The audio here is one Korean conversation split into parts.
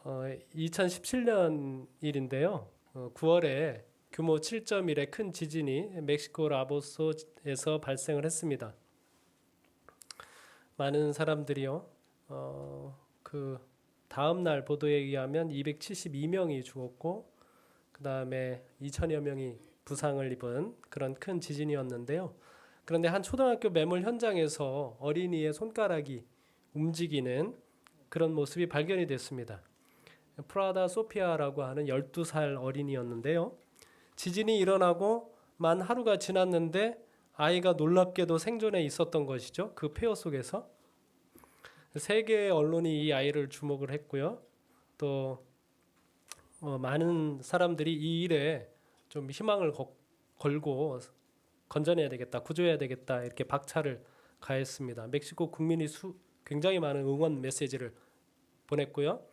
2017년 일인데요. 9월에 규모 7.1의 큰 지진이 멕시코 라보소에서 발생을 했습니다. 많은 사람들이요. 그 다음 날 보도에 의하면 272명이 죽었고 그 다음에 2천여 명이 부상을 입은 그런 큰 지진이었는데요. 그런데 한 초등학교 매몰 현장에서 어린이의 손가락이 움직이는 그런 모습이 발견이 됐습니다. 프라다 소피아라고 하는 12살 어린이였는데요. 지진이 일어나고 만 하루가 지났는데 아이가 놀랍게도 생존해 있었던 것이죠. 그 폐허 속에서. 세계 언론이 이 아이를 주목을 했고요. 또 많은 사람들이 이 일에 좀 희망을 걸고 건져내야 되겠다, 구조해야 되겠다 이렇게 박차를 가했습니다. 멕시코 국민이 굉장히 많은 응원 메시지를 보냈고요.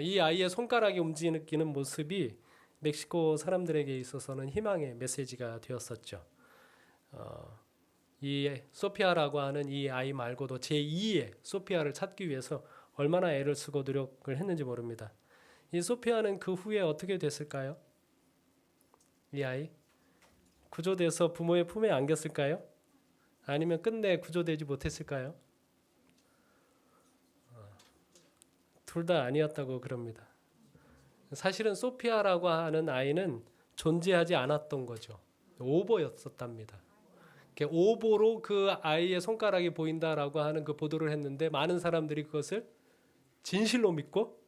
이 아이의 손가락이 움직이는 모습이 멕시코 사람들에게 있어서는 희망의 메시지가 되었었죠. 이 소피아라고 하는 이 아이 말고도 제2의 소피아를 찾기 위해서 얼마나 애를 쓰고 노력을 했는지 모릅니다. 이 소피아는 그 후에 어떻게 됐을까요? 이 아이 구조돼서 부모의 품에 안겼을까요? 아니면 끝내 구조되지 못했을까요? 둘 다 아니었다고 그럽니다. 사실은 소피아라고 하는 아이는 존재하지 않았던 거죠. 오보였었답니다. 오보로 그 아이의 손가락이 보인다라고 하는 그 보도를 했는데 많은 사람들이 그것을 진실로 믿고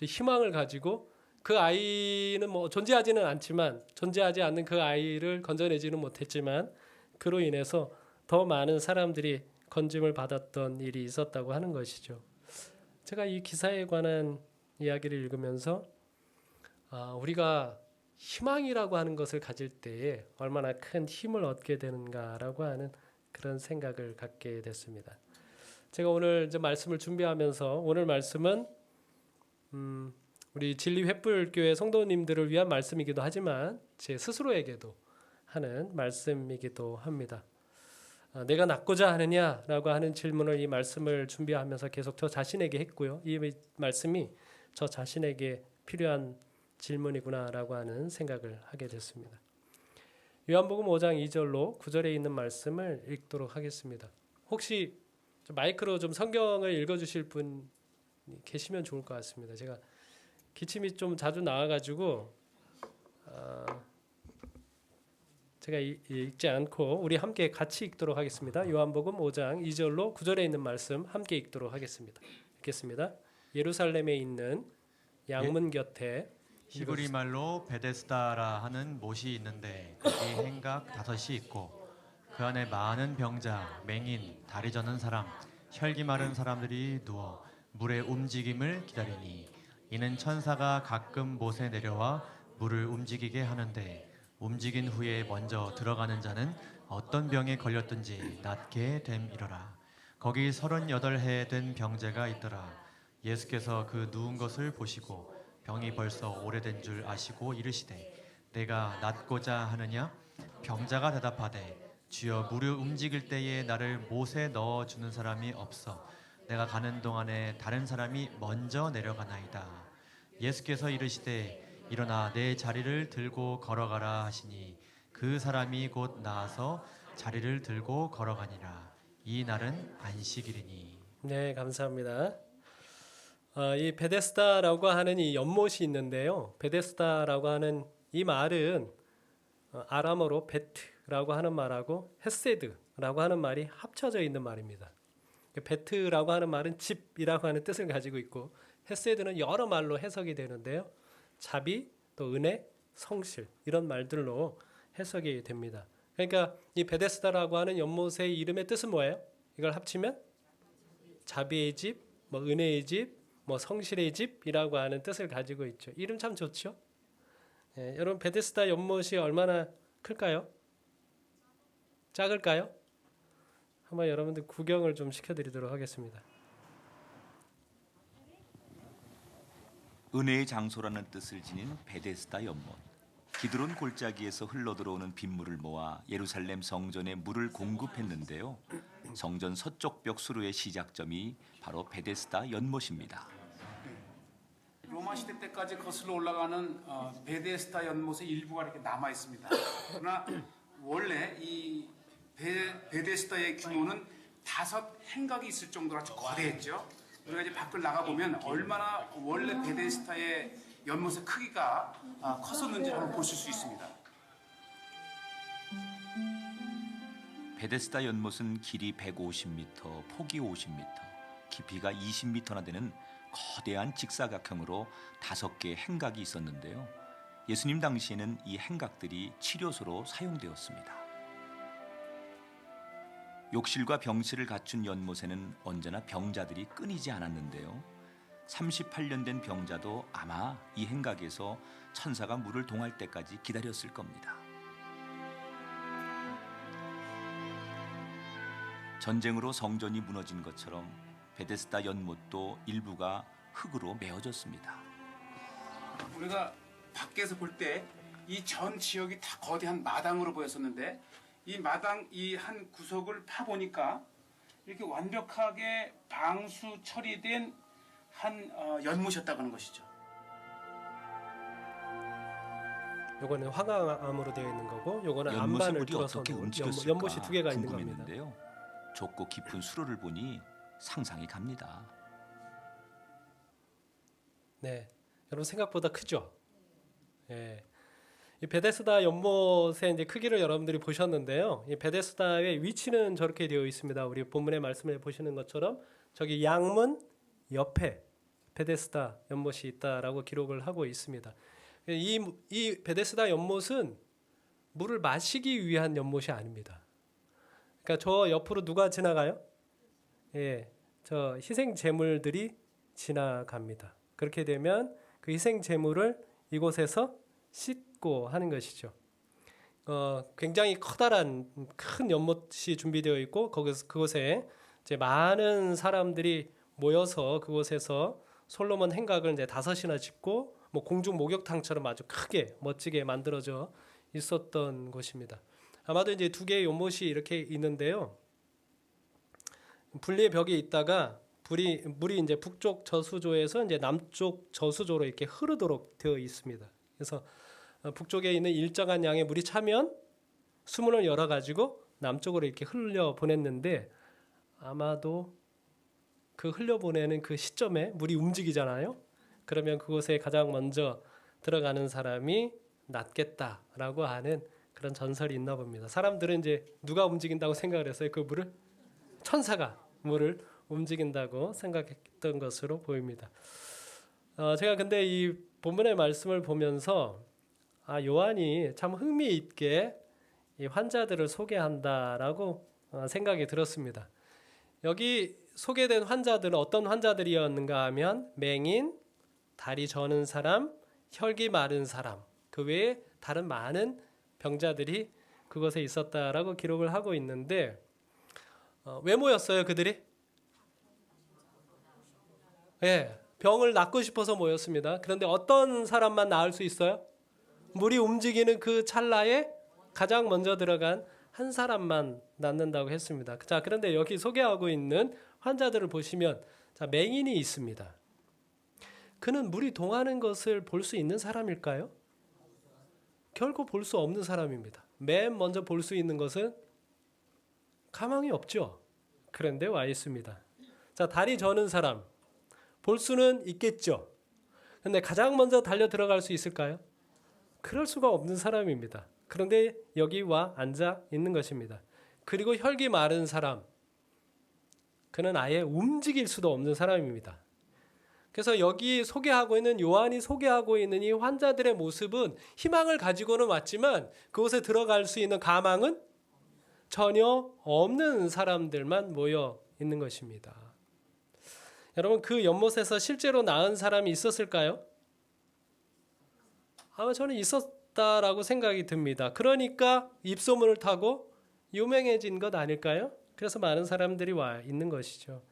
희망을 가지고 그 아이는 뭐 존재하지는 않지만 존재하지 않는 그 아이를 건져내지는 못했지만 그로 인해서 더 많은 사람들이 건짐을 받았던 일이 있었다고 하는 것이죠. 제가 이 기사에 관한 이야기를 읽으면서 우리가 희망이라고 하는 것을 가질 때에 얼마나 큰 힘을 얻게 되는가라고 하는 그런 생각을 갖게 됐습니다. 제가 오늘 이제 말씀을 준비하면서 오늘 말씀은 우리 진리횃불교회 성도님들을 위한 말씀이기도 하지만 제 스스로에게도 하는 말씀이기도 합니다. 내가 낫고자 하느냐라고 하는 질문을 이 말씀을 준비하면서 계속 저 자신에게 했고요. 이 말씀이 저 자신에게 필요한 질문이구나라고 하는 생각을 하게 됐습니다. 요한복음 5장 2절로 9절에 있는 말씀을 읽도록 하겠습니다. 혹시 마이크로 좀 성경을 읽어주실 분 계시면 좋을 것 같습니다. 제가 기침이 좀 자주 나와가지고 제가 읽지 않고 우리 함께 같이 읽도록 하겠습니다. 요한복음 5장 2절로 9절에 있는 말씀 함께 읽도록 하겠습니다. 읽겠습니다. 예루살렘에 있는 양문 곁에 히브리 말로 베데스다라 하는 못이 있는데 거기 행각 5이 있고 그 안에 많은 병자, 맹인, 다리 저는 사람, 혈기 마른 사람들이 누워 물의 움직임을 기다리니 이는 천사가 가끔 못에 내려와 물을 움직이게 하는데 움직인 후에 먼저 들어가는 자는 어떤 병에 걸렸든지 낫게 됨이러라. 거기 38해 된 병자가 있더라. 예수께서 그 누운 것을 보시고 병이 벌써 오래된 줄 아시고 이르시되 내가 낫고자 하느냐? 병자가 대답하되 주여 물을 움직일 때에 나를 못에 넣어주는 사람이 없어 내가 가는 동안에 다른 사람이 먼저 내려가나이다. 예수께서 이르시되 일어나 내 자리를 들고 걸어가라 하시니 그 사람이 곧 나아서 자리를 들고 걸어가니라. 이 날은 안식일이니. 네, 감사합니다. 이 베데스다라고 하는 이 연못이 있는데요. 베데스다라고 하는 이 말은 아람어로 베트라고 하는 말하고 헤세드라고 하는 말이 합쳐져 있는 말입니다. 베트라고 하는 말은 집이라고 하는 뜻을 가지고 있고 헤세드는 여러 말로 해석이 되는데요. 자비, 또 은혜, 성실 이런 말들로 해석이 됩니다. 그러니까 이 베데스다라고 하는 연못의 이름의 뜻은 뭐예요? 이걸 합치면 자비의 집, 뭐 은혜의 집, 뭐 성실의 집이라고 하는 뜻을 가지고 있죠. 이름 참 좋죠? 예, 여러분 베데스다 연못이 얼마나 클까요? 작을까요? 한번 여러분들 구경을 좀 시켜드리도록 하겠습니다. 은혜의 장소라는 뜻을 지닌 베데스다 연못. 기드론 골짜기에서 흘러들어오는 빗물을 모아 예루살렘 성전에 물을 공급했는데요. 성전 서쪽 벽 수로의 시작점이 바로 베데스다 연못입니다. 로마 시대 때까지 거슬러 올라가는 베데스다 연못의 일부가 이렇게 남아 있습니다. 그러나 원래 이 베데스다의 규모는 5 행각이 있을 정도로 아주 거대했죠. 우리가 이제 밖을 나가 보면 얼마나 원래 베데스다의 연못의 크기가 컸었는지 한번 보실 수 있습니다. 베데스다 연못은 길이 150m, 폭이 50m, 깊이가 20m나 되는 거대한 직사각형으로 5개의 행각이 있었는데요. 예수님 당시에는 이 행각들이 치료소로 사용되었습니다. 욕실과 병실을 갖춘 연못에는 언제나 병자들이 끊이지 않았는데요. 38년 된 병자도 아마 이 행각에서 천사가 물을 동할 때까지 기다렸을 겁니다. 전쟁으로 성전이 무너진 것처럼 베데스다 연못도 일부가 흙으로 메어졌습니다. 우리가 밖에서 볼 때 이 전 지역이 다 거대한 마당으로 보였었는데 이 마당 이 한 구석을 파보니까 이렇게 완벽하게 방수 처리된 한 연못이었다고 하는 것이죠. 요거는 화강암으로 되어 있는 거고, 요거는 연못의 암반을 물이 뚫어서 어떻게 놓은 움직였을까 연못이 2개가 있는 겁니다. 궁금했는데요. 좁고 깊은 수로를 보니 상상이 갑니다. 네, 여러분 생각보다 크죠? 예. 이 베데스다 연못의 이제 크기를 여러분들이 보셨는데요. 이 베데스다의 위치는 저렇게 되어 있습니다. 우리 본문의 말씀을 보시는 것처럼 저기 양문 옆에 베데스다 연못이 있다라고 기록을 하고 있습니다. 이 베데스다 연못은 물을 마시기 위한 연못이 아닙니다. 그러니까 저 옆으로 누가 지나가요? 예, 저 희생 제물들이 지나갑니다. 그렇게 되면 그 희생 제물을 이곳에서 씻고 하는 것이죠. 굉장히 커다란 큰 연못이 준비되어 있고 그곳에 이제 많은 사람들이 모여서 그곳에서 솔로몬 행각을 이제 5이나 짓고 뭐 공중 목욕탕처럼 아주 크게 멋지게 만들어져 있었던 곳입니다. 아마도 이제 2개의 연못이 이렇게 있는데요. 분리의 벽에 있다가 물이 이제 북쪽 저수조에서 이제 남쪽 저수조로 이렇게 흐르도록 되어 있습니다. 그래서 북쪽에 있는 일정한 양의 물이 차면 수문을 열어 가지고 남쪽으로 이렇게 흘려 보냈는데, 아마도 그 흘려 보내는 그 시점에 물이 움직이잖아요. 그러면 그곳에 가장 먼저 들어가는 사람이 낫겠다라고 하는 그런 전설이 있나 봅니다. 사람들은 이제 누가 움직인다고 생각을 했어요? 그 물을? 천사가 물을 움직인다고 생각했던 것으로 보입니다. 제가 근데 이 본문의 말씀을 보면서 요한이 참 흥미있게 이 환자들을 소개한다라고 생각이 들었습니다. 여기 소개된 환자들은 어떤 환자들이었는가 하면 맹인, 다리 저는 사람, 혈기 마른 사람, 그 외에 다른 많은 병자들이 그곳에 있었다라고 기록을 하고 있는데, 왜 모였어요 그들이? 예, 병을 낫고 싶어서 모였습니다. 그런데 어떤 사람만 나을 수 있어요? 물이 움직이는 그 찰나에 가장 먼저 들어간 한 사람만 낫는다고 했습니다. 자, 그런데 여기 소개하고 있는 환자들을 보시면, 자, 맹인이 있습니다. 그는 물이 동하는 것을 볼 수 있는 사람일까요? 결코 볼 수 없는 사람입니다. 맨 먼저 볼 수 있는 것은 가망이 없죠. 그런데 와 있습니다. 자, 다리 저는 사람 볼 수는 있겠죠. 그런데 가장 먼저 달려 들어갈 수 있을까요? 그럴 수가 없는 사람입니다. 그런데 여기 와 앉아 있는 것입니다. 그리고 혈기 마른 사람, 그는 아예 움직일 수도 없는 사람입니다. 그래서 여기 소개하고 있는 요한이 소개하고 있는 이 환자들의 모습은 희망을 가지고는 왔지만 그곳에 들어갈 수 있는 가망은 전혀 없는 사람들만 모여 있는 것입니다. 여러분, 그 연못에서 실제로 나은 사람이 있었을까요? 아마 저는 있었다라고 생각이 듭니다. 그러니까 입소문을 타고 유명해진 것 아닐까요? 그래서 많은 사람들이 와 있는 것이죠.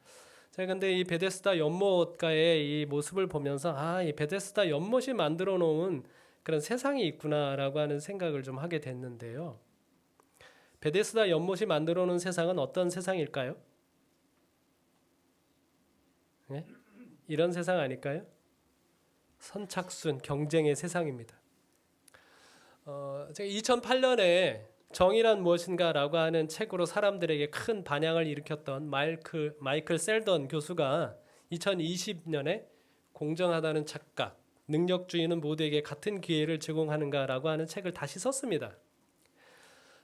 제가 근데 이 베데스다 연못가의 이 모습을 보면서 이 베데스다 연못이 만들어 놓은 그런 세상이 있구나라고 하는 생각을 좀 하게 됐는데요. 베데스다 연못이 만들어 놓은 세상은 어떤 세상일까요? 네? 이런 세상 아닐까요? 선착순 경쟁의 세상입니다. 제가 2008년에 정의란 무엇인가라고 하는 책으로 사람들에게 큰 반향을 일으켰던 마이클 셀던 교수가 2020년에 공정하다는 착각, 능력주의는 모두에게 같은 기회를 제공하는가라고 하는 책을 다시 썼습니다.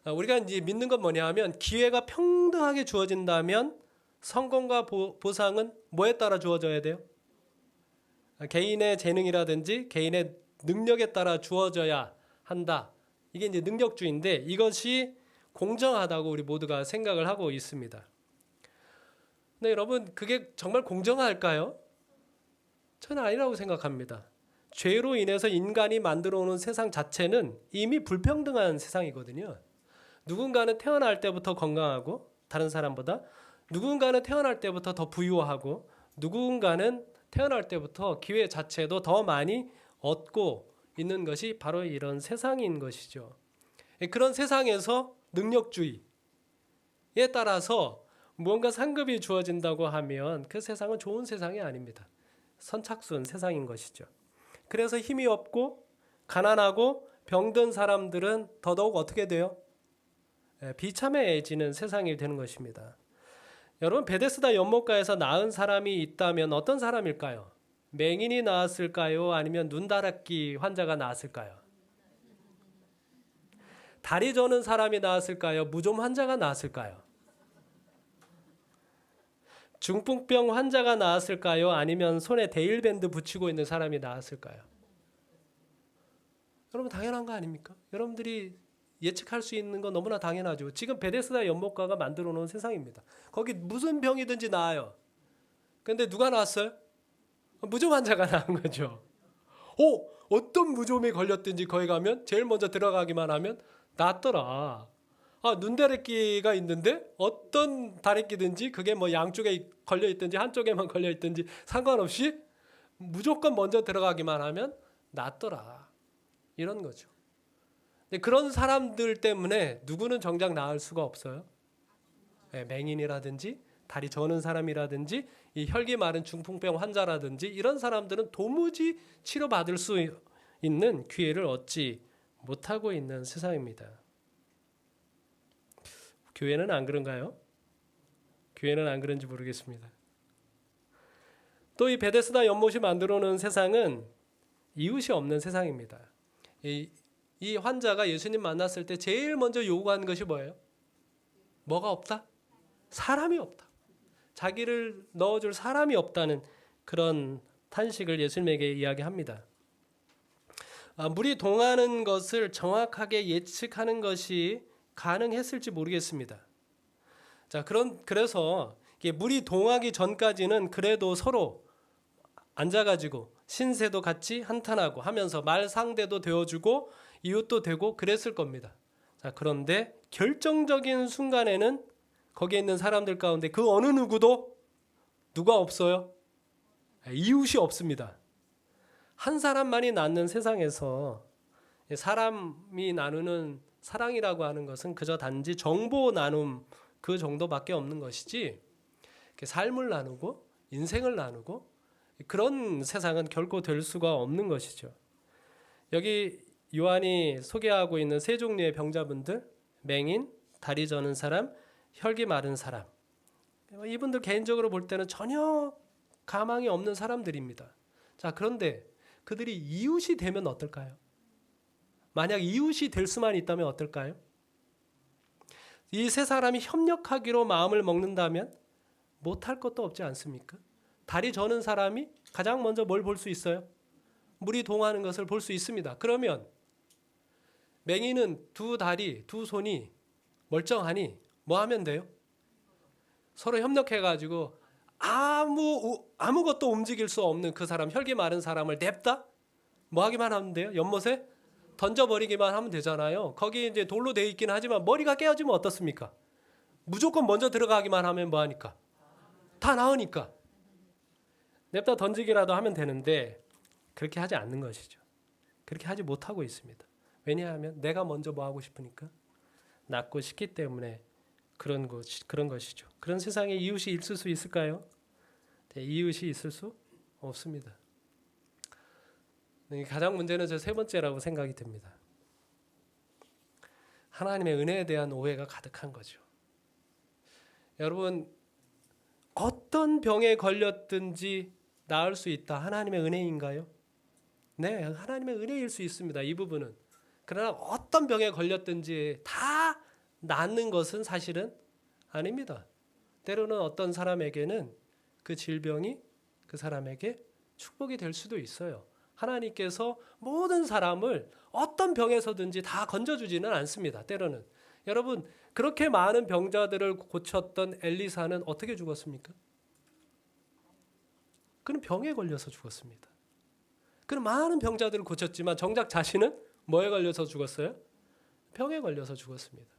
우리가 이제 믿는 건 뭐냐 하면 기회가 평등하게 주어진다면 성공과 보상은 뭐에 따라 주어져야 돼요? 개인의 재능이라든지 개인의 능력에 따라 주어져야 한다. 이게 이제 능력주의인데 이것이 공정하다고 우리 모두가 생각을 하고 있습니다. 근데 여러분 그게 정말 공정할까요? 저는 아니라고 생각합니다. 죄로 인해서 인간이 만들어 오는 세상 자체는 이미 불평등한 세상이거든요. 누군가는 태어날 때부터 건강하고 다른 사람보다, 누군가는 태어날 때부터 더 부유하고, 누군가는 태어날 때부터 기회 자체도 더 많이 얻고 있는 것이 바로 이런 세상인 것이죠. 그런 세상에서 능력주의에 따라서 무언가 상급이 주어진다고 하면 그 세상은 좋은 세상이 아닙니다. 선착순 세상인 것이죠. 그래서 힘이 없고 가난하고 병든 사람들은 더더욱 어떻게 돼요? 비참해지는 세상이 되는 것입니다. 여러분 베데스다 연못가에서 낳은 사람이 있다면 어떤 사람일까요? 맹인이 나았을까요? 아니면 눈다랗기 환자가 나았을까요? 다리 저는 사람이 나았을까요? 무좀 환자가 나았을까요? 중풍병 환자가 나았을까요? 아니면 손에 데일밴드 붙이고 있는 사람이 나았을까요? 여러분 당연한 거 아닙니까? 여러분들이 예측할 수 있는 건 너무나 당연하죠. 지금 베데스다 연못가가 만들어 놓은 세상입니다. 거기 무슨 병이든지 나아요. 근데 누가 나았어요? 무좀 환자가 나은 거죠. 어떤 무좀이 걸렸든지 거기 가면 제일 먼저 들어가기만 하면 낫더라. 눈다래끼가 있는데 어떤 다래끼든지 그게 뭐 양쪽에 걸려 있든지 한쪽에만 걸려 있든지 상관없이 무조건 먼저 들어가기만 하면 낫더라. 이런 거죠. 근데 그런 사람들 때문에 누구는 정작 나을 수가 없어요. 맹인이라든지 다리 저는 사람이라든지 이 혈기 마른 중풍병 환자라든지 이런 사람들은 도무지 치료받을 수 있는 기회를 얻지 못하고 있는 세상입니다. 교회는 안 그런가요? 교회는 안 그런지 모르겠습니다. 또 이 베데스다 연못이 만들어 놓은 세상은 이웃이 없는 세상입니다. 이 환자가 예수님 만났을 때 제일 먼저 요구한 것이 뭐예요? 뭐가 없다? 사람이 없다. 자기를 넣어줄 사람이 없다는 그런 탄식을 예수님에게 이야기합니다. 물이 동하는 것을 정확하게 예측하는 것이 가능했을지 모르겠습니다. 자, 그래서 물이 동하기 전까지는 그래도 서로 앉아가지고 신세도 같이 한탄하고 하면서 말 상대도 되어주고 이웃도 되고 그랬을 겁니다. 자, 그런데 결정적인 순간에는 거기에 있는 사람들 가운데 그 어느 누구도 누가 없어요? 이웃이 없습니다. 한 사람만이 낳는 세상에서 사람이 나누는 사랑이라고 하는 것은 그저 단지 정보 나눔 그 정도밖에 없는 것이지 삶을 나누고 인생을 나누고 그런 세상은 결코 될 수가 없는 것이죠. 여기 요한이 소개하고 있는 세 종류의 병자분들, 맹인, 다리 저는 사람, 혈기 마른 사람, 이분들 개인적으로 볼 때는 전혀 가망이 없는 사람들입니다. 자, 그런데 그들이 이웃이 되면 어떨까요? 만약 이웃이 될 수만 있다면 어떨까요? 이 세 사람이 협력하기로 마음을 먹는다면 못할 것도 없지 않습니까? 다리 저는 사람이 가장 먼저 뭘 볼 수 있어요? 물이 동하는 것을 볼 수 있습니다. 그러면 맹인은 두 다리, 두 손이 멀쩡하니 뭐 하면 돼요? 서로 협력해가지고 아무것도 움직일 수 없는 그 사람, 혈기 마른 사람을 냅다 뭐 하기만 하면 돼요? 연못에 던져버리기만 하면 되잖아요. 거기 이제 돌로 돼 있긴 하지만 머리가 깨어지면 어떻습니까? 무조건 먼저 들어가기만 하면 뭐 하니까? 다 나으니까. 냅다 던지기라도 하면 되는데 그렇게 하지 않는 것이죠. 그렇게 하지 못하고 있습니다. 왜냐하면 내가 먼저 뭐 하고 싶으니까 낳고 싶기 때문에 그런 것이죠. 그런 세상에 이웃이 있을 수 있을까요? 네, 이웃이 있을 수 없습니다. 가장 문제는 저 세 번째라고 생각이 듭니다. 하나님의 은혜에 대한 오해가 가득한 거죠. 여러분, 어떤 병에 걸렸든지 나을 수 있다. 하나님의 은혜인가요? 네, 하나님의 은혜일 수 있습니다. 이 부분은. 그러나 어떤 병에 걸렸든지 다 낫는 것은 사실은 아닙니다. 때로는 어떤 사람에게는 그 질병이 그 사람에게 축복이 될 수도 있어요. 하나님께서 모든 사람을 어떤 병에서든지 다 건져주지는 않습니다. 때로는. 여러분, 그렇게 많은 병자들을 고쳤던 엘리사는 어떻게 죽었습니까? 그는 병에 걸려서 죽었습니다. 그는 많은 병자들을 고쳤지만 정작 자신은 뭐에 걸려서 죽었어요? 병에 걸려서 죽었습니다.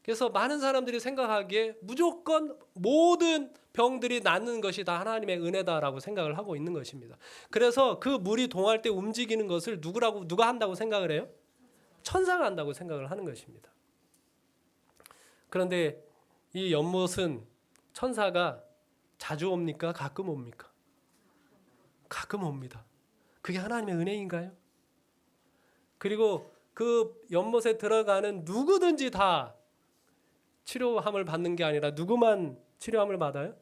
그래서 많은 사람들이 생각하기에 무조건 모든 병들이 낫는 것이 다 하나님의 은혜다라고 생각을 하고 있는 것입니다. 그래서 그 물이 동할 때 움직이는 것을 누가 한다고 생각을 해요? 천사가 한다고 생각을 하는 것입니다. 그런데 이 연못은 천사가 자주 옵니까? 가끔 옵니까? 가끔 옵니다. 그게 하나님의 은혜인가요? 그리고 그 연못에 들어가는 누구든지 다 치료함을 받는 게 아니라 누구만 치료함을 받아요?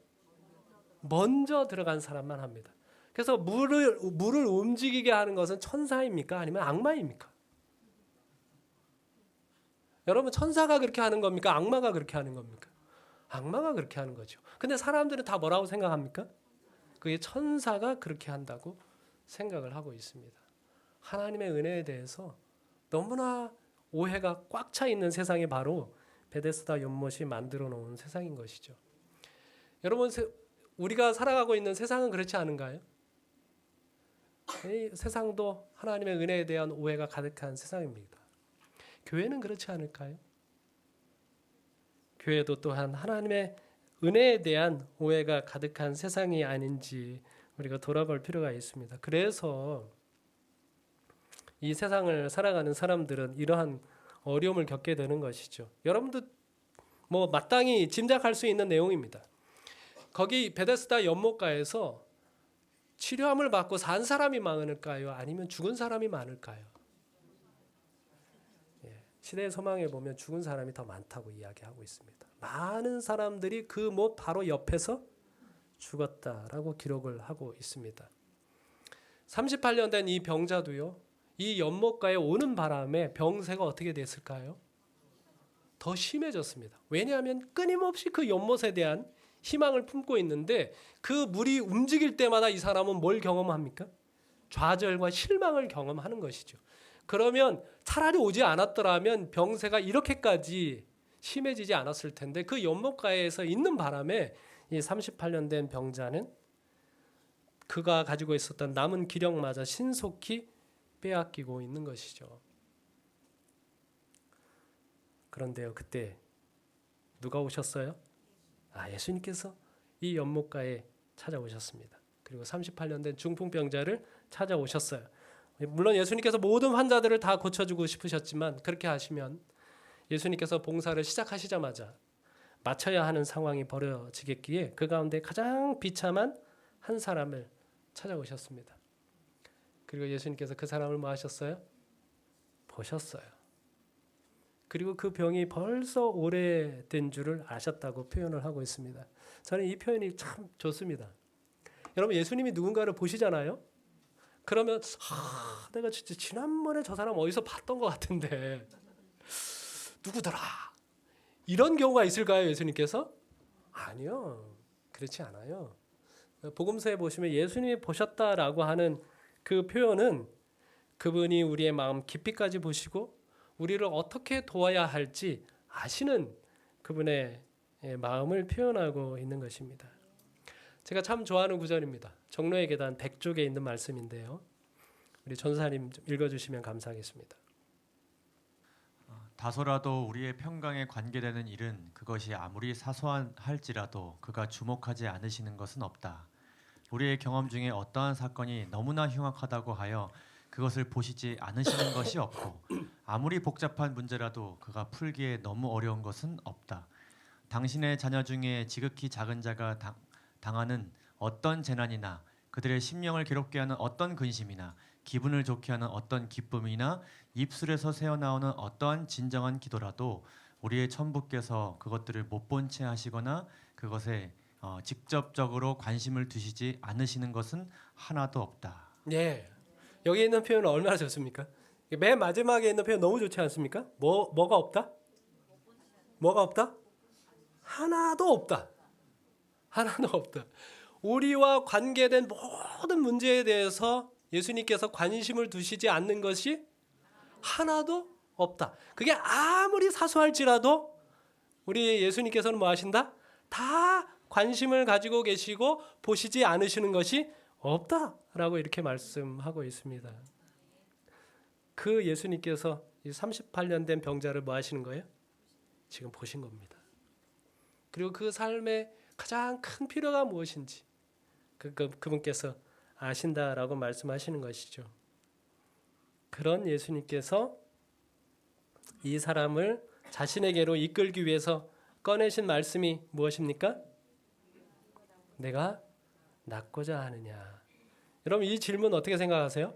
먼저 들어간 사람만 합니다. 그래서 물을 움직이게 하는 것은 천사입니까? 아니면 악마입니까? 여러분, 천사가 그렇게 하는 겁니까? 악마가 그렇게 하는 겁니까? 악마가 그렇게 하는 거죠. 근데 사람들은 다 뭐라고 생각합니까? 그게 천사가 그렇게 한다고 생각을 하고 있습니다. 하나님의 은혜에 대해서 너무나 오해가 꽉 차 있는 세상이 바로 베데스다 연못이 만들어 놓은 세상인 것이죠. 여러분, 우리가 살아가고 있는 세상은 그렇지 않은가요? 이 세상도 하나님의 은혜에 대한 오해가 가득한 세상입니다. 교회는 그렇지 않을까요? 교회도 또한 하나님의 은혜에 대한 오해가 가득한 세상이 아닌지 우리가 돌아볼 필요가 있습니다. 그래서 이 세상을 살아가는 사람들은 이러한 어려움을 겪게 되는 것이죠. 여러분도 뭐 마땅히 짐작할 수 있는 내용입니다. 거기 베데스다 연못가에서 치료함을 받고 산 사람이 많을까요? 아니면 죽은 사람이 많을까요? 시대의 소망에 보면 죽은 사람이 더 많다고 이야기하고 있습니다. 많은 사람들이 그 못 바로 옆에서 죽었다라고 기록을 하고 있습니다. 38년 된 이 병자도요, 이 연못가에 오는 바람에 병세가 어떻게 됐을까요? 더 심해졌습니다. 왜냐하면 끊임없이 그 연못에 대한 희망을 품고 있는데 그 물이 움직일 때마다 이 사람은 뭘 경험합니까? 좌절과 실망을 경험하는 것이죠. 그러면 차라리 오지 않았더라면 병세가 이렇게까지 심해지지 않았을 텐데 그 연못가에서 있는 바람에 이 38년 된 병자는 그가 가지고 있었던 남은 기력마저 신속히 빼앗기고 있는 것이죠. 그런데요, 그때 누가 오셨어요? 예수님께서 이 연못가에 찾아오셨습니다. 그리고 38년 된 중풍병자를 찾아오셨어요. 물론 예수님께서 모든 환자들을 다 고쳐주고 싶으셨지만 그렇게 하시면 예수님께서 봉사를 시작하시자마자 마쳐야 하는 상황이 벌어지겠기에 그 가운데 가장 비참한 한 사람을 찾아오셨습니다. 그리고 예수님께서 그 사람을 뭐 하셨어요? 보셨어요. 그리고 그 병이 벌써 오래된 줄을 아셨다고 표현을 하고 있습니다. 저는 이 표현이 참 좋습니다. 여러분, 예수님이 누군가를 보시잖아요. 그러면 내가 진짜 지난번에 저 사람 어디서 봤던 것 같은데 누구더라? 이런 경우가 있을까요, 예수님께서? 아니요, 그렇지 않아요. 복음서에 보시면 예수님이 보셨다라고 하는 그 표현은 그분이 우리의 마음 깊이까지 보시고 우리를 어떻게 도와야 할지 아시는 그분의 마음을 표현하고 있는 것입니다. 제가 참 좋아하는 구절입니다. 정로의 계단 100쪽에 있는 말씀인데요. 우리 전사님 좀 읽어주시면 감사하겠습니다. 다소라도 우리의 평강에 관계되는 일은 그것이 아무리 사소한 할지라도 그가 주목하지 않으시는 것은 없다. 우리의 경험 중에 어떠한 사건이 너무나 흉악하다고 하여 그것을 보시지 않으시는 것이 없고 아무리 복잡한 문제라도 그가 풀기에 너무 어려운 것은 없다. 당신의 자녀 중에 지극히 작은 자가 당하는 어떤 재난이나 그들의 심령을 괴롭게 하는 어떤 근심이나 기분을 좋게 하는 어떤 기쁨이나 입술에서 새어나오는 어떠한 진정한 기도라도 우리의 천부께서 그것들을 못 본 채 하시거나 그것에 직접적으로 관심을 두시지 않으시는 것은 하나도 없다. 예. 여기 있는 표현은 얼마나 좋습니까? 맨 마지막에 있는 표현 너무 좋지 않습니까? 뭐가 없다? 뭐가 없다? 하나도 없다. 하나도 없다. 우리와 관계된 모든 문제에 대해서 예수님께서 관심을 두시지 않는 것이 하나도 없다. 그게 아무리 사소할지라도 우리 예수님께서는 뭐 하신다? 다 관심을 가지고 계시고 보시지 않으시는 것이 없다라고 이렇게 말씀하고 있습니다. 그 예수님께서 이 38년 된 병자를 뭐 하시는 거예요? 지금 보신 겁니다. 그리고 그 삶의 가장 큰 필요가 무엇인지 그분께서 아신다라고 말씀하시는 것이죠. 그런 예수님께서 이 사람을 자신에게로 이끌기 위해서 꺼내신 말씀이 무엇입니까? 내가 낫고자 하느냐. 여러분 이 질문 어떻게 생각하세요?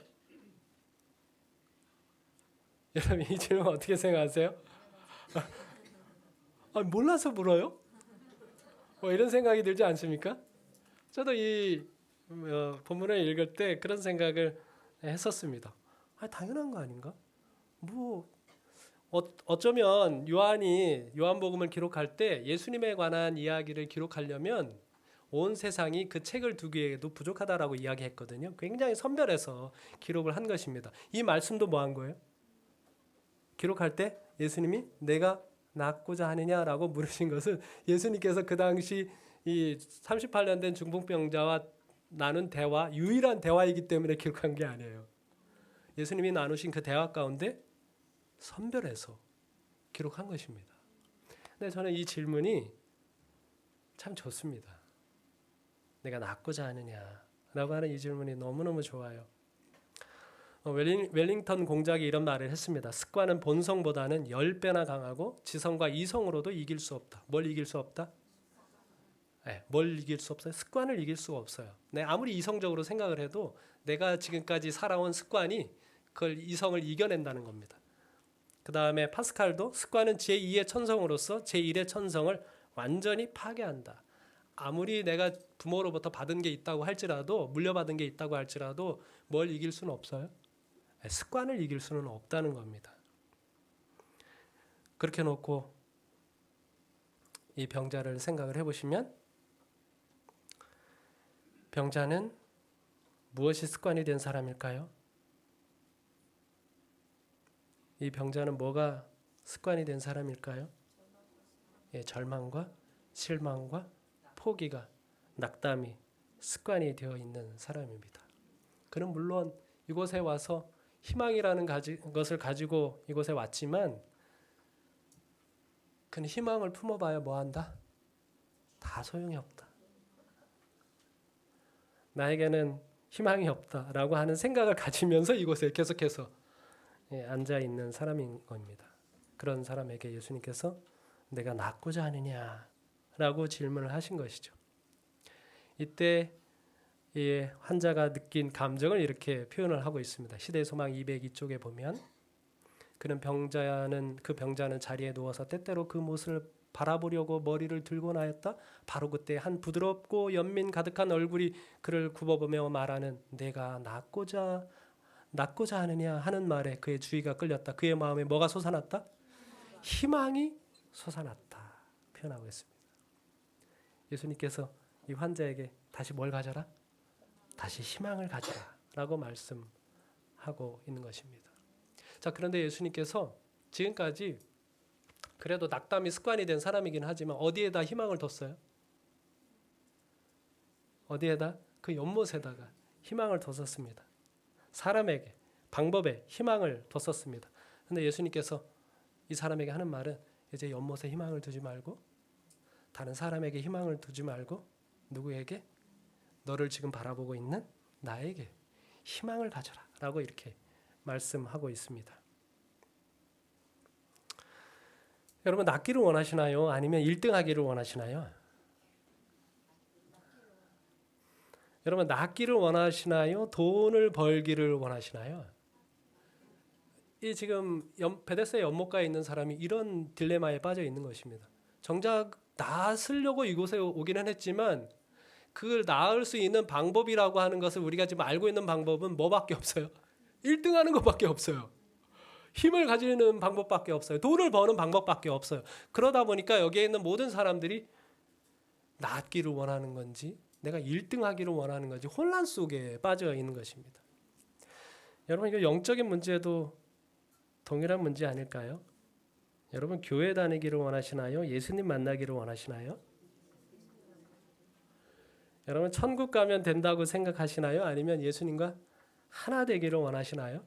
여러분 이 질문 어떻게 생각하세요? 몰라서 물어요? 이런 생각이 들지 않습니까? 저도 이 본문을 읽을 때 그런 생각을 했었습니다. 당연한 거 아닌가? 어쩌면 요한이 요한복음을 기록할 때 예수님에 관한 이야기를 기록하려면 온 세상이 그 책을 두기에도 부족하다라고 이야기했거든요. 굉장히 선별해서 기록을 한 것입니다. 이 말씀도 뭐 한 거예요? 기록할 때 예수님이 내가 낫고자 하느냐라고 물으신 것은 예수님께서 그 당시 이 38년 된 중풍병자와 나눈 대화, 유일한 대화이기 때문에 기록한 게 아니에요. 예수님이 나누신 그 대화 가운데 선별해서 기록한 것입니다. 근데 저는 이 질문이 참 좋습니다. 내가 낫고자 하느냐라고 하는 이 질문이 너무너무 좋아요. 웰링턴 공작이 이런 말을 했습니다. 습관은 본성보다는 10배나 강하고 지성과 이성으로도 이길 수 없다. 뭘 이길 수 없다? 뭘 이길 수 없어요? 습관을 이길 수가 없어요. 아무리 이성적으로 생각을 해도 내가 지금까지 살아온 습관이 그걸 이성을 이겨낸다는 겁니다. 그 다음에 파스칼도 습관은 제2의 천성으로서 제1의 천성을 완전히 파괴한다. 아무리 내가 부모로부터 받은 게 있다고 할지라도 물려받은 게 있다고 할지라도 뭘 이길 수는 없어요. 습관을 이길 수는 없다는 겁니다. 그렇게 놓고 이 병자를 생각을 해보시면 병자는 무엇이 습관이 된 사람일까요? 이 병자는 뭐가 습관이 된 사람일까요? 절망과 실망과 포기가 낙담이 습관이 되어 있는 사람입니다. 그는 물론 이곳에 와서 희망이라는 것을 가지고 이곳에 왔지만 그는 희망을 품어봐야 뭐한다? 다 소용이 없다. 나에게는 희망이 없다라고 하는 생각을 가지면서 이곳에 계속해서 앉아있는 사람인 겁니다. 그런 사람에게 예수님께서 내가 낫고자 하느냐라고 질문을 하신 것이죠. 이때 이 환자가 느낀 감정을 이렇게 표현을 하고 있습니다. 시대의 소망 202쪽에 보면 그 병자는 자리에 누워서 때때로 그 모습을 바라보려고 머리를 들고 나였다. 바로 그때 한 부드럽고 연민 가득한 얼굴이 그를 굽어보며 말하는 내가 낫고자 하느냐 하는 말에 그의 주의가 끌렸다. 그의 마음에 뭐가 솟아났다? 희망이 솟아났다 표현하고 있습니다. 예수님께서 이 환자에게 다시 뭘 가져라? 다시 희망을 가져라 라고 말씀하고 있는 것입니다. 자, 그런데 예수님께서 지금까지 그래도 낙담이 습관이 된 사람이긴 하지만 어디에다 희망을 뒀어요? 어디에다? 그 연못에다가 희망을 뒀었습니다. 사람에게, 방법에 희망을 뒀었습니다. 그런데 예수님께서 이 사람에게 하는 말은 이제 연못에 희망을 두지 말고 다른 사람에게 희망을 두지 말고 누구에게? 너를 지금 바라보고 있는 나에게 희망을 가져라 라고 이렇게 말씀하고 있습니다. 여러분 낫기를 원하시나요? 아니면 1등 하기를 원하시나요? 여러분 낫기를 원하시나요? 돈을 벌기를 원하시나요? 이 지금 베데스다 연못가에 있는 사람이 이런 딜레마에 빠져 있는 것입니다. 정작 낫으려고 이곳에 오기는 했지만 그걸 낳을 수 있는 방법이라고 하는 것을 우리가 지금 알고 있는 방법은 뭐밖에 없어요? 1등하는 것밖에 없어요. 힘을 가지는 방법밖에 없어요. 돈을 버는 방법밖에 없어요. 그러다 보니까 여기에 있는 모든 사람들이 낫기를 원하는 건지 내가 1등하기를 원하는 건지 혼란 속에 빠져 있는 것입니다. 여러분 이거 영적인 문제도 동일한 문제 아닐까요? 여러분 교회 다니기를 원하시나요? 예수님 만나기를 원하시나요? 여러분 천국 가면 된다고 생각하시나요? 아니면 예수님과 하나 되기를 원하시나요?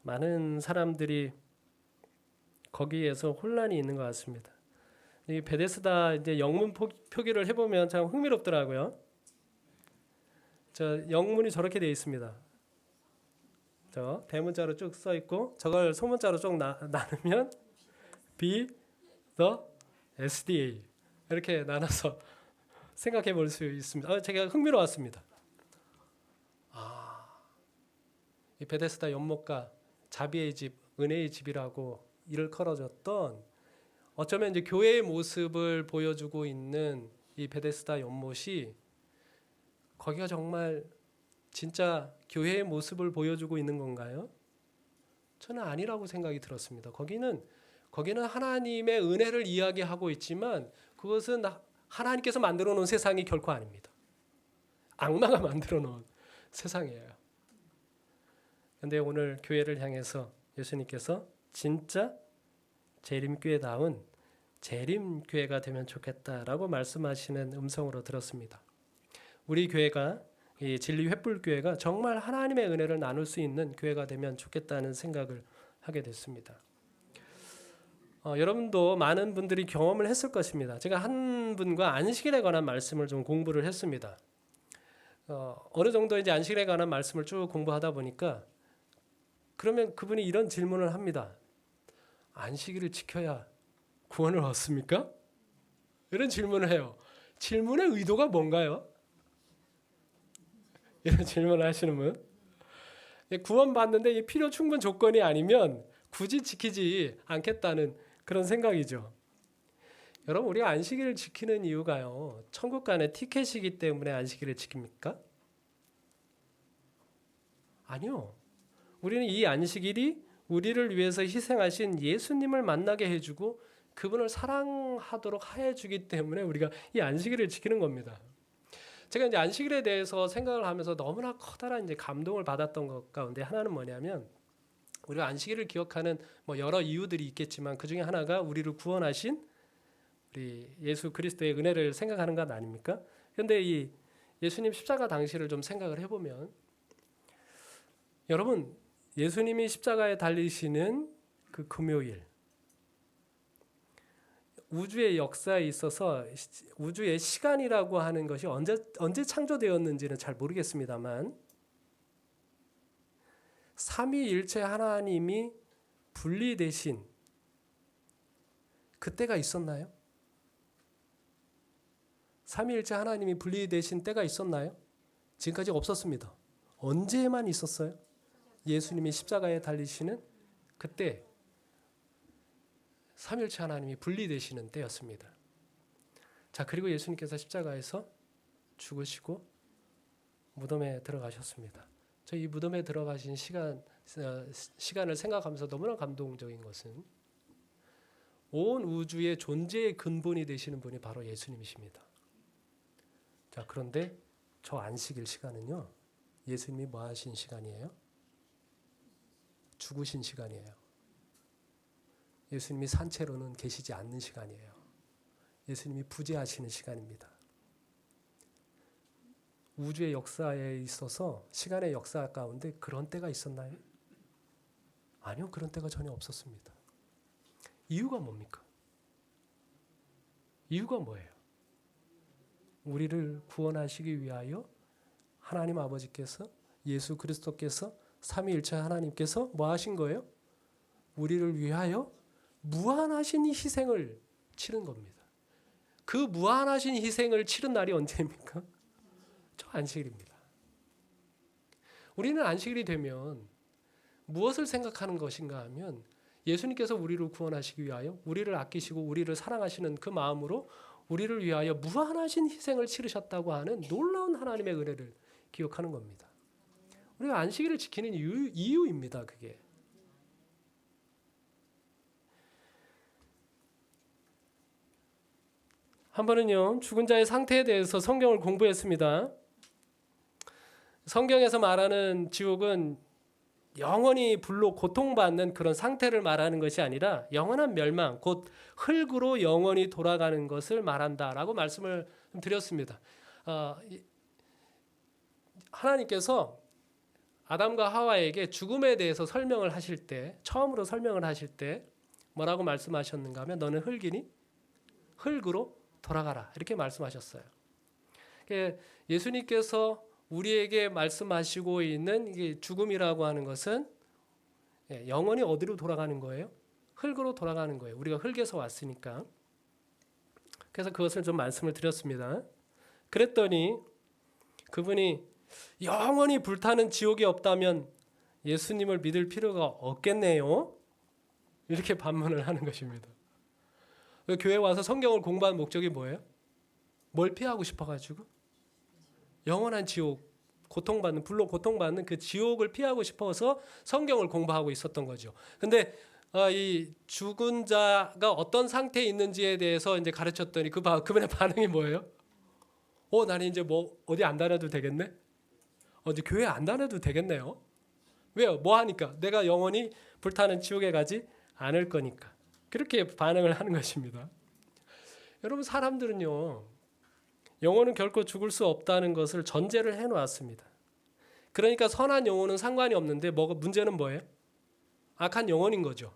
많은 사람들이 거기에서 혼란이 있는 것 같습니다. 이 베데스다 이제 영문 표기를 해보면 참 흥미롭더라고요. 저 영문이 저렇게 되어 있습니다. 저 대문자로 쭉 써 있고 저걸 소문자로 쭉 나누면 B, the SDA 이렇게 나눠서 생각해 볼 수 있습니다. 제가 흥미로웠습니다. 이 베데스다 연못가 자비의 집, 은혜의 집이라고 일컬어졌던 어쩌면 이제 교회의 모습을 보여주고 있는 이 베데스다 연못이 거기가 정말 진짜 교회의 모습을 보여주고 있는 건가요? 저는 아니라고 생각이 들었습니다. 거기는 하나님의 은혜를 이야기하고 있지만 그것은 하나님께서 만들어 놓은 세상이 결코 아닙니다. 악마가 만들어 놓은 세상이에요. 그런데 오늘 교회를 향해서 예수님께서 진짜 재림교회다운 재림교회가 되면 좋겠다라고 말씀하시는 음성으로 들었습니다. 우리 교회가 이 진리 횃불교회가 정말 하나님의 은혜를 나눌 수 있는 교회가 되면 좋겠다는 생각을 하게 됐습니다. 여러분도 많은 분들이 경험을 했을 것입니다. 제가 한 분과 안식일에 관한 말씀을 좀 공부를 했습니다. 어느 정도 이제 안식일에 관한 말씀을 쭉 공부하다 보니까 그러면 그분이 이런 질문을 합니다. 안식일을 지켜야 구원을 얻습니까? 이런 질문을 해요. 질문의 의도가 뭔가요? 이런 질문을 하시는 분. 구원받는데 이 필요 충분 조건이 아니면 굳이 지키지 않겠다는 그런 생각이죠. 여러분 우리가 안식일을 지키는 이유가요. 천국 가는 티켓이기 때문에 안식일을 지킵니까? 아니요. 우리는 이 안식일이 우리를 위해서 희생하신 예수님을 만나게 해주고 그분을 사랑하도록 하여 주기 때문에 우리가 이 안식일을 지키는 겁니다. 제가 이제 안식일에 대해서 생각을 하면서 너무나 커다란 이제 감동을 받았던 것 가운데 하나는 뭐냐면 우리가 안식일을 기억하는 뭐 여러 이유들이 있겠지만 그 중에 하나가 우리를 구원하신 우리 예수 그리스도의 은혜를 생각하는 것 아닙니까? 그런데 이 예수님 십자가 당시를 좀 생각을 해보면 여러분 예수님이 십자가에 달리시는 그 금요일 우주의 역사에 있어서 우주의 시간이라고 하는 것이 언제 창조되었는지는 잘 모르겠습니다만 삼위일체 하나님이 분리되신 그때가 있었나요? 삼위일체 하나님이 분리되신 때가 있었나요? 지금까지 없었습니다. 언제만 있었어요? 예수님이 십자가에 달리시는 그때 삼위일체 하나님이 분리되시는 때였습니다. 자, 그리고 예수님께서 십자가에서 죽으시고 무덤에 들어가셨습니다. 저 이 무덤에 들어가신 시간을 생각하면서 너무나 감동적인 것은 온 우주의 존재의 근본이 되시는 분이 바로 예수님이십니다. 자, 그런데 저 안식일 시간은요. 예수님이 뭐 하신 시간이에요? 죽으신 시간이에요. 예수님이 산채로는 계시지 않는 시간이에요. 예수님이 부재하시는 시간입니다. 우주의 역사에 있어서 시간의 역사 가운데 그런 때가 있었나요? 아니요. 그런 때가 전혀 없었습니다. 이유가 뭡니까? 이유가 뭐예요? 우리를 구원하시기 위하여 하나님 아버지께서 예수 그리스도께서 삼위일체 하나님께서 뭐 하신 거예요? 우리를 위하여 무한하신 희생을 치른 겁니다. 그 무한하신 희생을 치른 날이 언제입니까? 저 안식일입니다. 우리는 안식일이 되면 무엇을 생각하는 것인가 하면 예수님께서 우리를 구원하시기 위하여 우리를 아끼시고 우리를 사랑하시는 그 마음으로 우리를 위하여 무한하신 희생을 치르셨다고 하는 놀라운 하나님의 은혜를 기억하는 겁니다. 우리가 안식일을 지키는 이유입니다. 그게. 한 번은요, 죽은 자의 상태에 대해서 성경을 공부했습니다. 성경에서 말하는 지옥은 영원히 불로 고통받는 그런 상태를 말하는 것이 아니라 영원한 멸망, 곧 흙으로 영원히 돌아가는 것을 말한다라고 말씀을 드렸습니다. 하나님께서 아담과 하와에게 죽음에 대해서 설명을 하실 때, 처음으로 설명을 하실 때 뭐라고 말씀하셨는가 하면 너는 흙이니 흙으로 돌아가라 이렇게 말씀하셨어요. 예수님께서 우리에게 말씀하시고 있는 이 죽음이라고 하는 것은 영원히 어디로 돌아가는 거예요? 흙으로 돌아가는 거예요. 우리가 흙에서 왔으니까. 그래서 그것을 좀 말씀을 드렸습니다. 그랬더니 그분이 영원히 불타는 지옥이 없다면 예수님을 믿을 필요가 없겠네요. 이렇게 반문을 하는 것입니다. 교회 와서 성경을 공부하는 목적이 뭐예요? 뭘 피하고 싶어가지고? 영원한 지옥, 고통받는 불로 고통받는 그 지옥을 피하고 싶어서 성경을 공부하고 있었던 거죠. 근데 이 죽은 자가 어떤 상태에 있는지에 대해서 이제 가르쳤더니 그분의 반응이 뭐예요? 나는 이제 뭐 어디 안 다녀도 되겠네? 어디 교회 안 다녀도 되겠네요? 왜요? 뭐 하니까? 내가 영원히 불타는 지옥에 가지 않을 거니까. 그렇게 반응을 하는 것입니다. 여러분, 사람들은요, 영혼은 결코 죽을 수 없다는 것을 전제를 해놓았습니다. 그러니까 선한 영혼은 상관이 없는데 문제는 뭐예요? 악한 영혼인 거죠.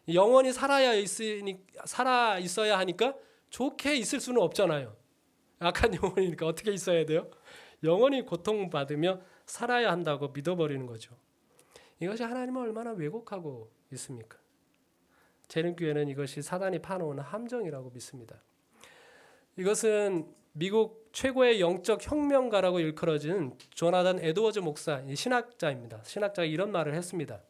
영혼이 살아 있어야 하니까 좋게 있을 수는 없잖아요. 악한 영혼이니까 어떻게 있어야 돼요? 영원히 고통받으며 살아야 한다고 믿어버리는 거죠. 이것이 하나님을 얼마나 왜곡하고 있습니까? 재림교회는 이것이 사단이 파놓은 함정이라고 믿습니다. 이것은 미국 최고의 영적 혁명가라고 일컬어지는 조나단 에드워즈 목사, 신학자입니다. 신학자가 이런 말을 했습니다.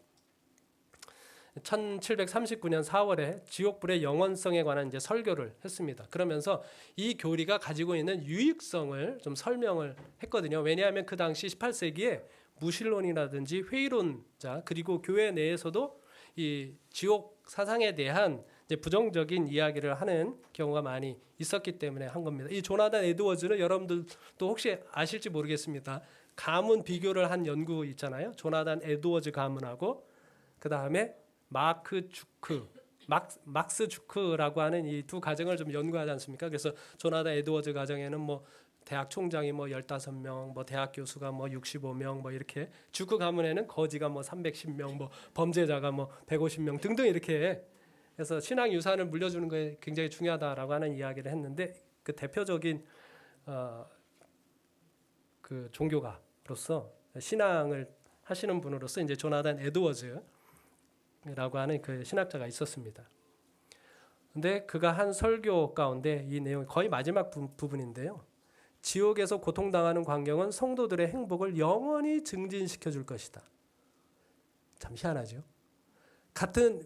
1739년 4월에 지옥불의 영원성에 관한 이제 설교를 했습니다. 그러면서 이 교리가 가지고 있는 유익성을 좀 설명을 했거든요. 왜냐하면 그 당시 18세기에 무신론이라든지 회의론자 그리고 교회 내에서도 이 지옥 사상에 대한 이제 부정적인 이야기를 하는 경우가 많이 있었기 때문에 한 겁니다. 이 조나단 에드워즈는 여러분들도 혹시 아실지 모르겠습니다. 가문 비교를 한 연구 있잖아요. 조나단 에드워즈 가문하고 그 다음에 막스 주크라고 하는 이 두 가정을 좀 연구하지 않습니까? 그래서 조나단 에드워즈 가정에는 뭐 대학 총장이 뭐 15명, 뭐 대학 교수가 뭐 65명, 뭐 이렇게 주크 가문에는 거지가 뭐 310명, 뭐 범죄자가 뭐 150명 등등 이렇게 해서 신앙 유산을 물려주는 게 굉장히 중요하다라고 하는 이야기를 했는데 그 대표적인 그 종교가로서 신앙을 하시는 분으로서 이제 조나단 에드워즈라고 하는 그 신학자가 있었습니다. 근데 그가 한 설교 가운데 이 내용이 거의 마지막 부분인데요. 지옥에서 고통당하는 광경은 성도들의 행복을 영원히 증진시켜 줄 것이다. 참 희한하죠.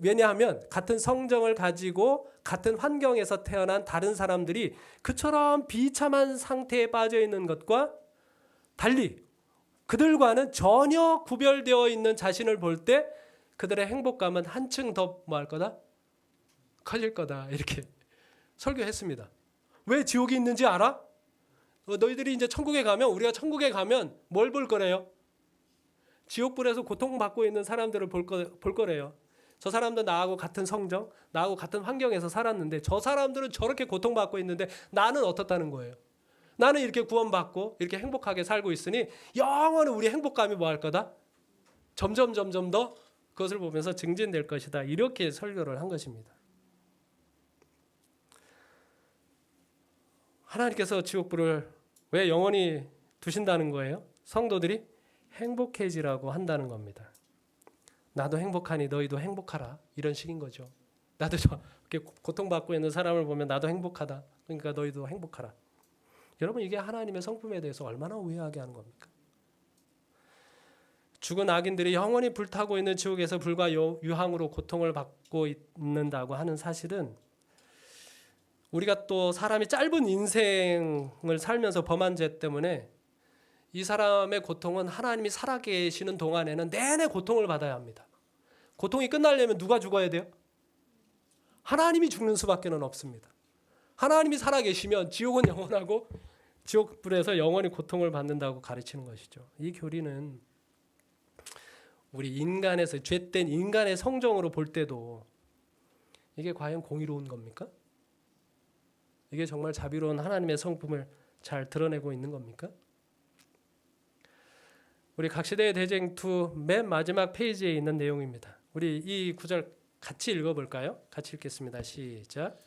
왜냐하면 같은 성정을 가지고 같은 환경에서 태어난 다른 사람들이 그처럼 비참한 상태에 빠져 있는 것과 달리 그들과는 전혀 구별되어 있는 자신을 볼 때 그들의 행복감은 한층 더 뭐 할 거다? 커질 거다. 이렇게 설교했습니다. 왜 지옥이 있는지 알아? 너희들이 이제 천국에 가면 우리가 천국에 가면 뭘 볼 거래요? 지옥불에서 고통받고 있는 사람들을 볼 거래요. 저 사람도 나하고 같은 성정, 나하고 같은 환경에서 살았는데 저 사람들은 저렇게 고통받고 있는데 나는 어떻다는 거예요? 나는 이렇게 구원받고 이렇게 행복하게 살고 있으니 영원히 우리 행복감이 뭐 할 거다? 점점 더 그것을 보면서 증진될 것이다. 이렇게 설교를 한 것입니다. 하나님께서 지옥불을 왜 영원히 두신다는 거예요? 성도들이 행복해지라고 한다는 겁니다. 나도 행복하니 너희도 행복하라. 이런 식인 거죠. 나도 저렇게 고통받고 있는 사람을 보면 나도 행복하다. 그러니까 너희도 행복하라. 여러분 이게 하나님의 성품에 대해서 얼마나 오해하게 하는 겁니까? 죽은 악인들이 영원히 불타고 있는 지옥에서 불과 유황으로 고통을 받고 있는다고 하는 사실은 우리가 또 사람이 짧은 인생을 살면서 범한 죄 때문에 이 사람의 고통은 하나님이 살아계시는 동안에는 내내 고통을 받아야 합니다. 고통이 끝나려면 누가 죽어야 돼요? 하나님이 죽는 수밖에는 없습니다. 하나님이 살아계시면 지옥은 영원하고 지옥불에서 영원히 고통을 받는다고 가르치는 것이죠. 이 교리는 우리 인간에서 죄된 인간의 성정으로 볼 때도 이게 과연 공의로운 겁니까? 이게 정말 자비로운 하나님의 성품을 잘 드러내고 있는 겁니까? 우리 각시대의 대쟁투 맨 마지막 페이지에 있는 내용입니다. 우리 이 구절 같이 읽어볼까요? 같이 읽겠습니다. 시작.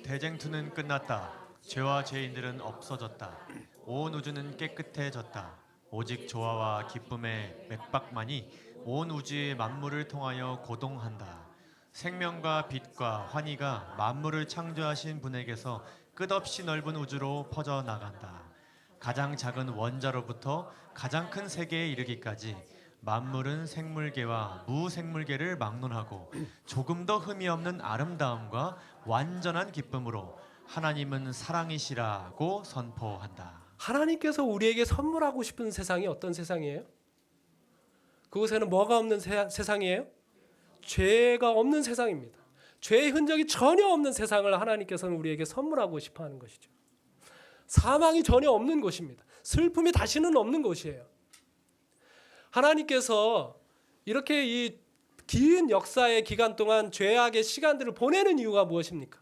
대쟁투는 끝났다. 죄와 죄인들은 없어졌다. 온 우주는 깨끗해졌다. 오직 조화와 기쁨의 맥박만이 온 우주의 만물을 통하여 고동한다. 생명과 빛과 환희가 만물을 창조하신 분에게서 끝없이 넓은 우주로 퍼져나간다. 가장 작은 원자로부터 가장 큰 세계에 이르기까지 만물은 생물계와 무생물계를 막론하고 조금 더 흠이 없는 아름다움과 완전한 기쁨으로 하나님은 사랑이시라고 선포한다. 하나님께서 우리에게 선물하고 싶은 세상이 어떤 세상이에요? 그곳에는 뭐가 없는 세상이에요? 죄가 없는 세상입니다. 죄의 흔적이 전혀 없는 세상을 하나님께서는 우리에게 선물하고 싶어 하는 것이죠. 사망이 전혀 없는 곳입니다. 슬픔이 다시는 없는 곳이에요. 하나님께서 이렇게 이 긴 역사의 기간 동안 죄악의 시간들을 보내는 이유가 무엇입니까?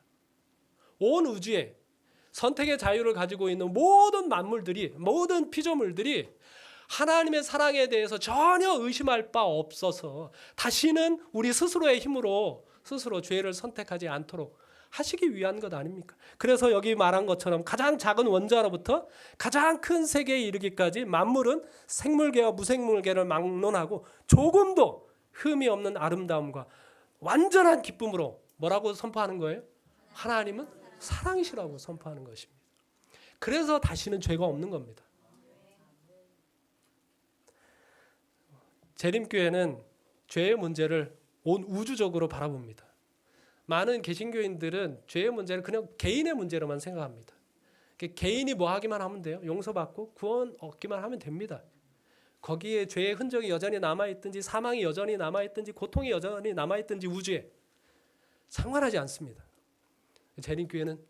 온 우주에 선택의 자유를 가지고 있는 모든 만물들이, 모든 피조물들이 하나님의 사랑에 대해서 전혀 의심할 바 없어서 다시는 우리 스스로의 힘으로 스스로 죄를 선택하지 않도록 하시기 위한 것 아닙니까? 그래서 여기 말한 것처럼 가장 작은 원자로부터 가장 큰 세계에 이르기까지 만물은 생물계와 무생물계를 막론하고 조금도 흠이 없는 아름다움과 완전한 기쁨으로 뭐라고 선포하는 거예요? 하나님은 사랑이시라고 선포하는 것입니다. 그래서 다시는 죄가 없는 겁니다. 재림교회는 죄의 문제를 온 우주적으로 바라봅니다. 많은 개신교인들은 죄의 문제를 그냥 개인의 문제로만 생각합니다. 개인이 뭐 하기만 하면 돼요. 용서받고 구원 얻기만 하면 됩니다. 거기에 죄의 흔적이 여전히 남아있든지 사망이 여전히 남아있든지 고통이 여전히 남아있든지 우주에 상관하지 않습니다. 재림교회는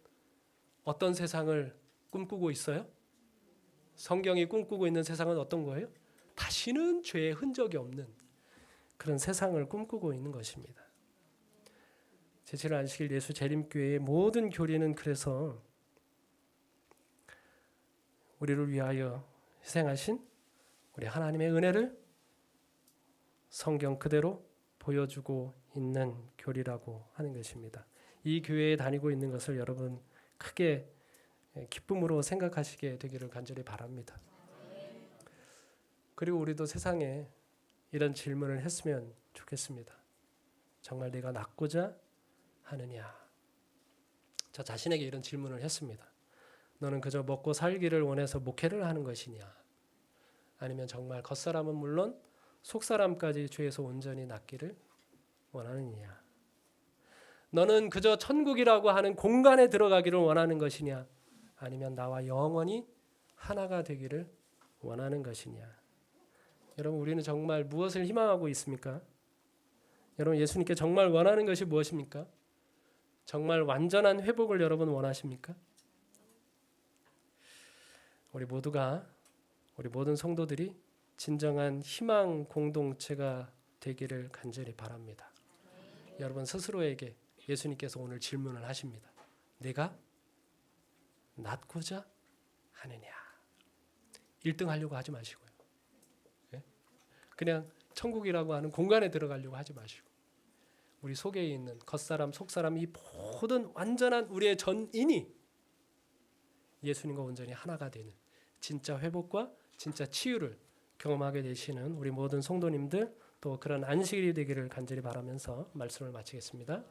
어떤 세상을 꿈꾸고 있어요? 성경이 꿈꾸고 있는 세상은 어떤 거예요? 다시는 죄의 흔적이 없는 그런 세상을 꿈꾸고 있는 것입니다. 제7일 안식일 예수 재림교회의 모든 교리는 그래서 우리를 위하여 희생하신 우리 하나님의 은혜를 성경 그대로 보여주고 있는 교리라고 하는 것입니다. 이 교회에 다니고 있는 것을 여러분 크게 기쁨으로 생각하시게 되기를 간절히 바랍니다. 그리고 우리도 세상에 이런 질문을 했으면 좋겠습니다. 정말 내가 낫고자 하느냐? 저 자신에게 이런 질문을 했습니다. 너는 그저 먹고 살기를 원해서 목회를 하는 것이냐? 아니면 정말 겉사람은 물론 속사람까지 죄에서 온전히 낫기를 원하느냐? 너는 그저 천국이라고 하는 공간에 들어가기를 원하는 것이냐? 아니면 나와 영원히 하나가 되기를 원하는 것이냐? 여러분 우리는 정말 무엇을 희망하고 있습니까? 여러분 예수님께 정말 원하는 것이 무엇입니까? 정말 완전한 회복을 여러분 원하십니까? 우리 모든 성도들이 진정한 희망 공동체가 되기를 간절히 바랍니다. 여러분 스스로에게 예수님께서 오늘 질문을 하십니다. 내가 낫고자 하느냐? 1등 하려고 하지 마시고요. 그냥 천국이라고 하는 공간에 들어가려고 하지 마시고 우리 속에 있는 겉사람 속사람 이 모든 완전한 우리의 전인이 예수님과 온전히 하나가 되는 진짜 회복과 진짜 치유를 경험하게 되시는 우리 모든 성도님들 또 그런 안식일이 되기를 간절히 바라면서 말씀을 마치겠습니다.